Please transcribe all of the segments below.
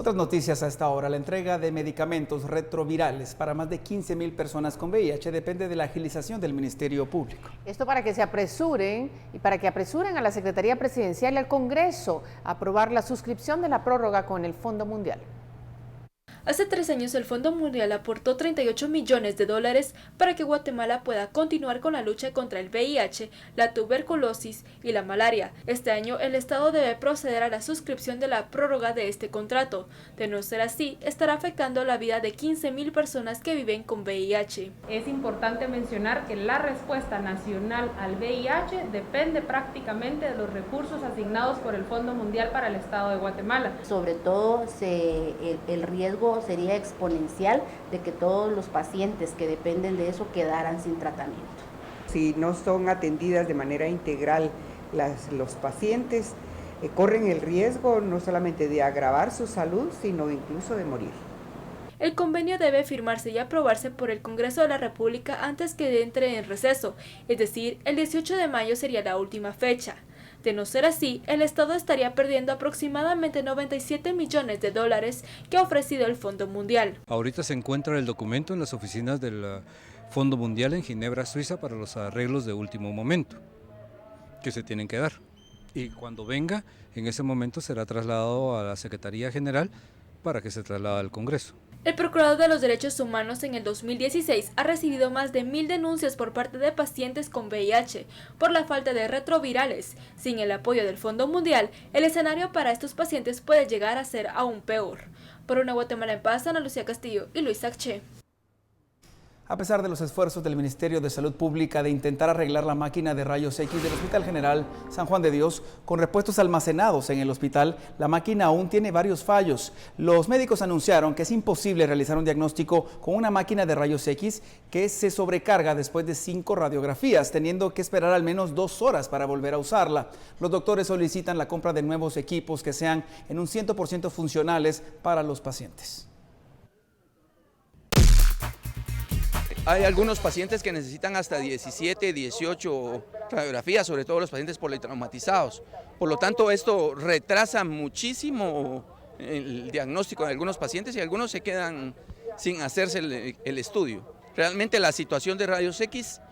Otras noticias a esta hora: la entrega de medicamentos retrovirales para más de 15.000 personas con VIH depende de la agilización del Ministerio Público. Esto para que se apresuren y para que apresuren a la Secretaría Presidencial y al Congreso a aprobar la suscripción de la prórroga con el Fondo Mundial. Hace 3 años el Fondo Mundial aportó $38 millones para que Guatemala pueda continuar con la lucha contra el VIH, la tuberculosis y la malaria. Este año el Estado debe proceder a la suscripción de la prórroga de este contrato. De no ser así, estará afectando la vida de 15.000 personas que viven con VIH. Es importante mencionar que la respuesta nacional al VIH depende prácticamente de los recursos asignados por el Fondo Mundial para el Estado de Guatemala. Sobre todo el riesgo sería exponencial de que todos los pacientes que dependen de eso quedaran sin tratamiento. Si no son atendidas de manera integral los pacientes, corren el riesgo no solamente de agravar su salud, sino incluso de morir. El convenio debe firmarse y aprobarse por el Congreso de la República antes que entre en receso, es decir, el 18 de mayo sería la última fecha. De no ser así, el Estado estaría perdiendo aproximadamente $97 millones que ha ofrecido el Fondo Mundial. Ahorita se encuentra el documento en las oficinas del Fondo Mundial en Ginebra, Suiza, para los arreglos de último momento que se tienen que dar. Y cuando venga, en ese momento será trasladado a la Secretaría General para que se traslade al Congreso. El Procurador de los Derechos Humanos en el 2016 ha recibido más de 1.000 denuncias por parte de pacientes con VIH por la falta de retrovirales. Sin el apoyo del Fondo Mundial, el escenario para estos pacientes puede llegar a ser aún peor. Por una Guatemala en paz, Ana Lucía Castillo y Luis Sacché. A pesar de los esfuerzos del Ministerio de Salud Pública de intentar arreglar la máquina de rayos X del Hospital General San Juan de Dios, con repuestos almacenados en el hospital, la máquina aún tiene varios fallos. Los médicos anunciaron que es imposible realizar un diagnóstico con una máquina de rayos X que se sobrecarga después de 5 radiografías, teniendo que esperar al menos 2 horas para volver a usarla. Los doctores solicitan la compra de nuevos equipos que sean en un 100% funcionales para los pacientes. Hay algunos pacientes que necesitan hasta 17, 18 radiografías, sobre todo los pacientes politraumatizados. Por lo tanto, esto retrasa muchísimo el diagnóstico de algunos pacientes y algunos se quedan sin hacerse el estudio. Realmente la situación de rayos X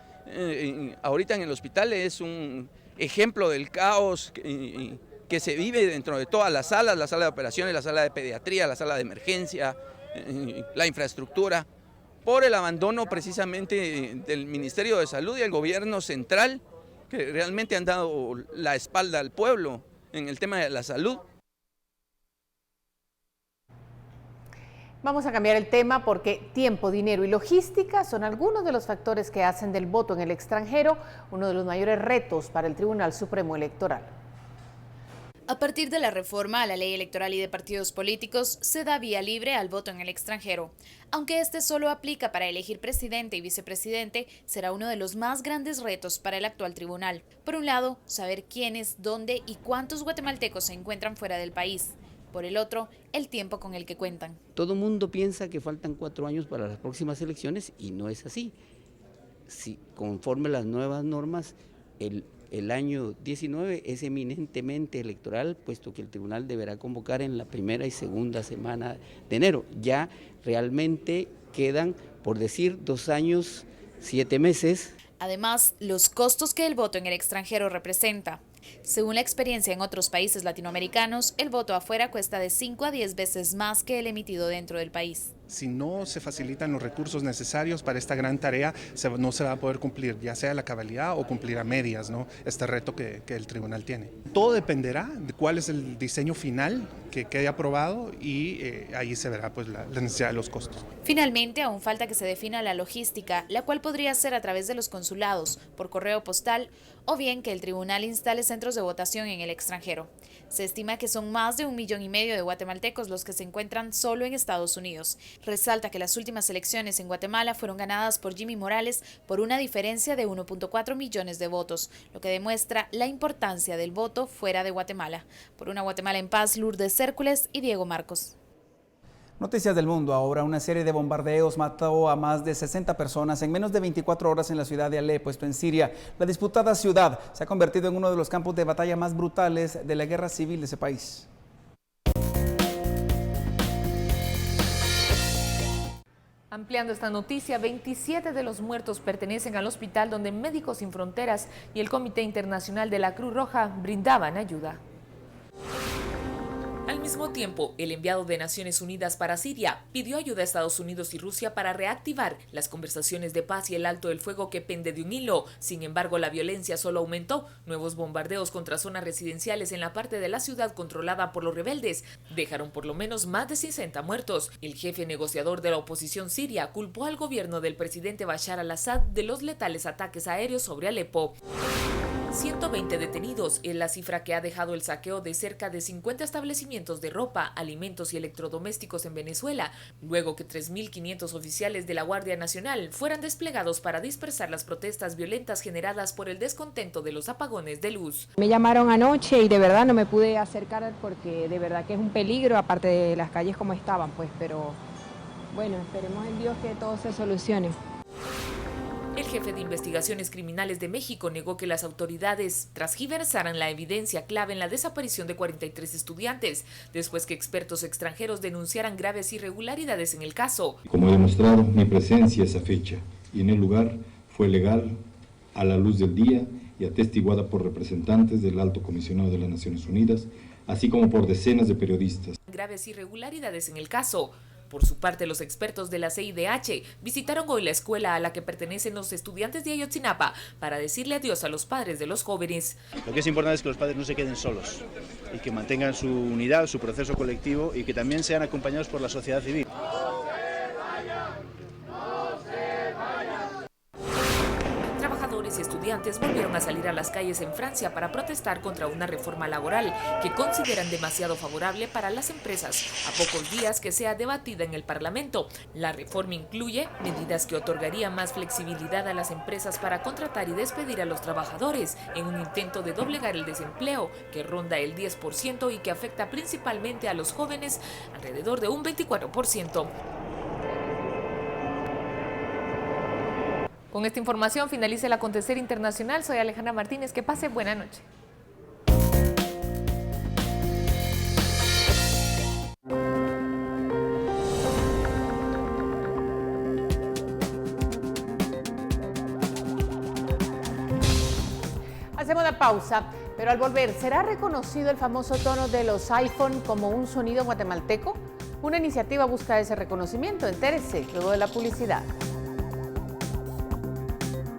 ahorita en el hospital es un ejemplo del caos que se vive dentro de todas las salas, la sala de operaciones, la sala de pediatría, la sala de emergencia, la infraestructura, por el abandono precisamente del Ministerio de Salud y el gobierno central, que realmente han dado la espalda al pueblo en el tema de la salud. Vamos a cambiar el tema porque tiempo, dinero y logística son algunos de los factores que hacen del voto en el extranjero uno de los mayores retos para el Tribunal Supremo Electoral. A partir de la reforma a la ley electoral y de partidos políticos, se da vía libre al voto en el extranjero. Aunque este solo aplica para elegir presidente y vicepresidente, será uno de los más grandes retos para el actual tribunal. Por un lado, saber quiénes, dónde y cuántos guatemaltecos se encuentran fuera del país. Por el otro, el tiempo con el que cuentan. Todo el mundo piensa que faltan 4 años para las próximas elecciones y no es así. Si conforme las nuevas normas, el año 19 es eminentemente electoral, puesto que el tribunal deberá convocar en la primera y segunda semana de enero. Ya realmente quedan, por decir, 2 años, 7 meses. Además, los costos que el voto en el extranjero representa. Según la experiencia en otros países latinoamericanos, el voto afuera cuesta de 5 a 10 veces más que el emitido dentro del país. Si no se facilitan los recursos necesarios para esta gran tarea, no se va a poder cumplir, ya sea la cabalidad o cumplir a medias, ¿no? Este reto que el tribunal tiene. Todo dependerá de cuál es el diseño final que quede aprobado y ahí se verá pues, la necesidad de los costos. Finalmente, aún falta que se defina la logística, la cual podría ser a través de los consulados, por correo postal o bien que el tribunal instale centros de votación en el extranjero. Se estima que son más de 1,5 millones de guatemaltecos los que se encuentran solo en Estados Unidos. Resalta que las últimas elecciones en Guatemala fueron ganadas por Jimmy Morales por una diferencia de 1.4 millones de votos, lo que demuestra la importancia del voto fuera de Guatemala. Por una Guatemala en paz, Lourdes Cércules y Diego Marcos. Noticias del mundo ahora. Una serie de bombardeos mató a más de 60 personas en menos de 24 horas en la ciudad de Alepo, esto en Siria. La disputada ciudad se ha convertido en uno de los campos de batalla más brutales de la guerra civil de ese país. Ampliando esta noticia, 27 de los muertos pertenecen al hospital donde Médicos Sin Fronteras y el Comité Internacional de la Cruz Roja brindaban ayuda. Al mismo tiempo, el enviado de Naciones Unidas para Siria pidió ayuda a Estados Unidos y Rusia para reactivar las conversaciones de paz y el alto el fuego que pende de un hilo. Sin embargo, la violencia solo aumentó. Nuevos bombardeos contra zonas residenciales en la parte de la ciudad controlada por los rebeldes dejaron por lo menos más de 60 muertos. El jefe negociador de la oposición siria culpó al gobierno del presidente Bashar al-Assad de los letales ataques aéreos sobre Alepo. 120 detenidos es la cifra que ha dejado el saqueo de cerca de 50 establecimientos de ropa, alimentos y electrodomésticos en Venezuela, luego que 3.500 oficiales de la Guardia Nacional fueran desplegados para dispersar las protestas violentas generadas por el descontento de los apagones de luz. Me llamaron anoche y de verdad no me pude acercar porque de verdad que es un peligro, aparte de las calles como estaban, pues, pero bueno, esperemos en Dios que todo se solucione. El jefe de Investigaciones Criminales de México negó que las autoridades transgiversaran la evidencia clave en la desaparición de 43 estudiantes, después que expertos extranjeros denunciaran graves irregularidades en el caso. Como he demostrado, mi presencia esa fecha y en el lugar fue legal, a la luz del día y atestiguada por representantes del Alto Comisionado de las Naciones Unidas, así como por decenas de periodistas. Graves irregularidades en el caso. Por su parte, los expertos de la CIDH visitaron hoy la escuela a la que pertenecen los estudiantes de Ayotzinapa para decirle adiós a los padres de los jóvenes. Lo que es importante es que los padres no se queden solos y que mantengan su unidad, su proceso colectivo y que también sean acompañados por la sociedad civil. Trabajadores y estudiantes volvieron a salir a las calles en Francia para protestar contra una reforma laboral que consideran demasiado favorable para las empresas, a pocos días que sea debatida en el Parlamento. La reforma incluye medidas que otorgarían más flexibilidad a las empresas para contratar y despedir a los trabajadores en un intento de doblegar el desempleo, que ronda el 10% y que afecta principalmente a los jóvenes, alrededor de un 24%. Con esta información finaliza el acontecer internacional. Soy Alejandra Martínez. Que pase buena noche. Hacemos la pausa, pero al volver, ¿será reconocido el famoso tono de los iPhone como un sonido guatemalteco? Una iniciativa busca ese reconocimiento. Entérese luego de la publicidad.